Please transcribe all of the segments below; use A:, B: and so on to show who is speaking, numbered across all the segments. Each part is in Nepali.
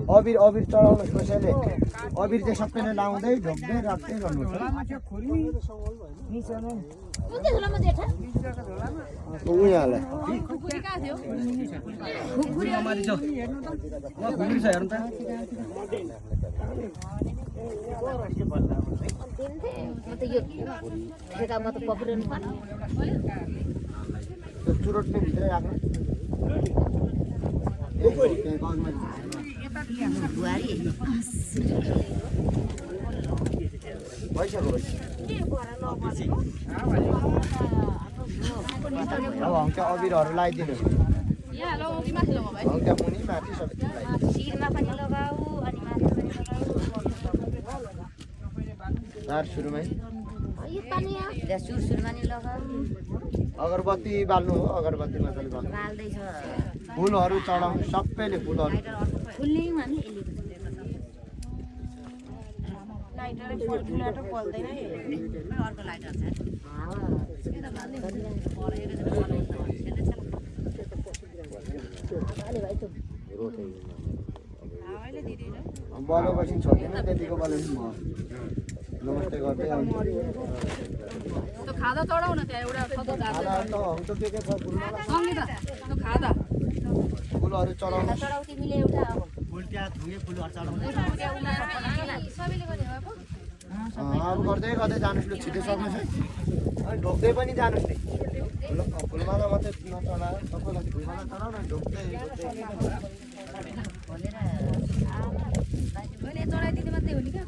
A: अबिर अबिर चढाउनु कसैले अबिर चाहिँ सबैले लाउँदै ढोक्दै राख्दै गर्नुपर्छ चुरोट भित्रै राख्नु अब हङ्का अबिरहरू लगाइदिनु हङ्का मुनि माथि सबै सुरुमै अगरबत्ती बाल्नु हो अगरबत्ती मजाले बाल्नु फुलहरू चढाउनु सबैले फुलहरू बलेपछि छोड्दैन त्यतिको बलेपछि म नमस्ते गर्दै आउँछु
B: खादा चढाउ न त्यहाँ एउटा
A: फुलहरू चढाउनु अब गर्दै गर्दै जानुहोस् ल छिटो सक्नुहोस् है अनि ढोक्दै पनि जानुहोस् नि फुलमाला मात्रै नचढाएर सबैलाई फुलमाला चढाउ न ढोक्दै
B: चढाइदिने मात्रै हो नि क्या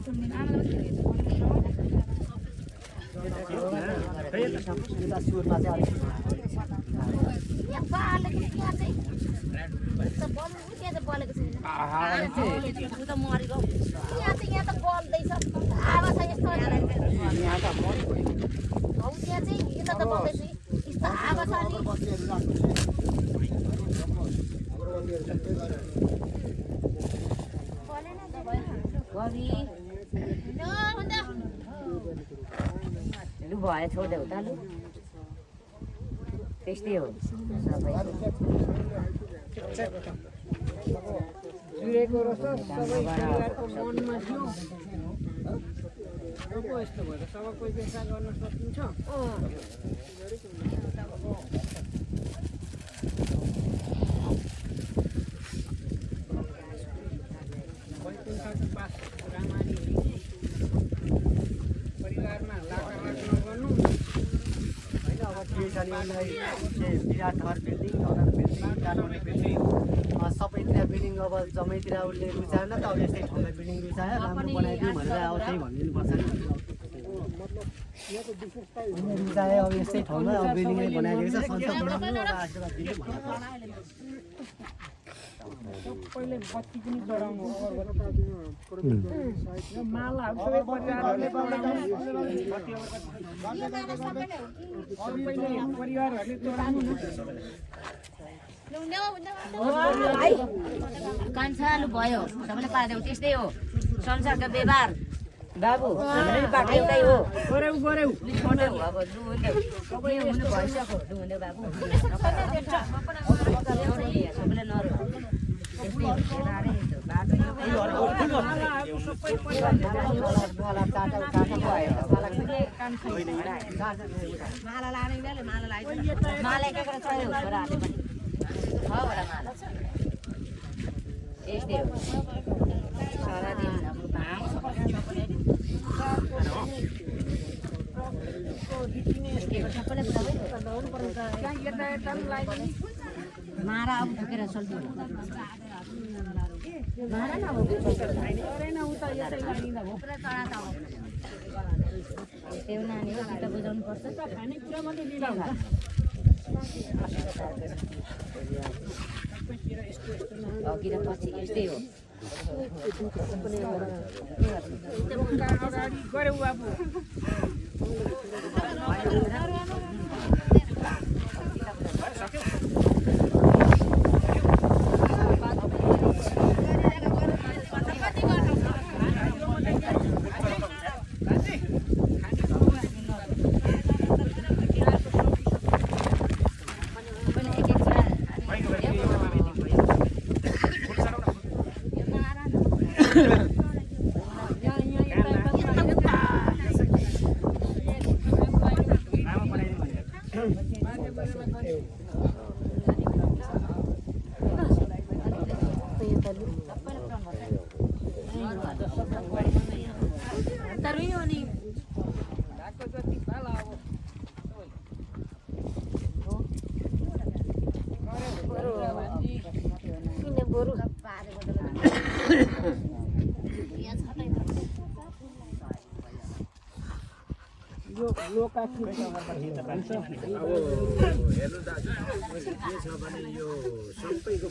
B: भयो छोडिदेऊ त लु त्यस्तै हो सबै
C: जुरेको रहेछ सबै परिवारको मनमा थियो यस्तो भएर सब कोही पेसा गर्न सकिन्छ
D: विराट घर बिल्डिङ अगाडि बिल्डिङ काठमाडौँ बिल्डिङ सबैतिर बिल्डिङ अब जम्मैतिर उसले रुचाएन त अब यस्तै ठाउँमा बिल्डिङ रुचायो राम्रो बनाइदिउँ भनेर अब त्यही भनिदिनुपर्छ रुचायो अब यस्तै ठाउँमा अब बिल्डिङै बनाइदिएको छ सन्तोष आशीर्वाद दिनु
C: सबैले बत्ती पनि चढाउनु मालाहरू सबै परिवारहरूले परिवारहरूले चढाउनु
B: कान्छालु भयो सबैले पार्दै हो त्यस्तै हो संसारको व्यवहार बाबु हाम्रो बाटो एउटै हो
C: गऱ्यौ
B: अब सबै हुनु भइसक्यो हुनु बाबु सबैले नरो माला लाने माला लगाइदिनु माला एक चढ्यो छोराहरूले पनि छवटा माला छ यस्तै हो सारा दिन मारा अब ठोकेर चल्छ मारा न त्यो नानी हो गीत बुझाउनु पर्छ
C: खानेकुरा मात्रै लिँदा हुन्छ
B: अघि र पछि यस्तै हो
C: अगाडि गऱ्यौ बाबु ढाकको जति पाला अब यो लोका
E: अब हेर्नु दाजु के छ भने यो सबैको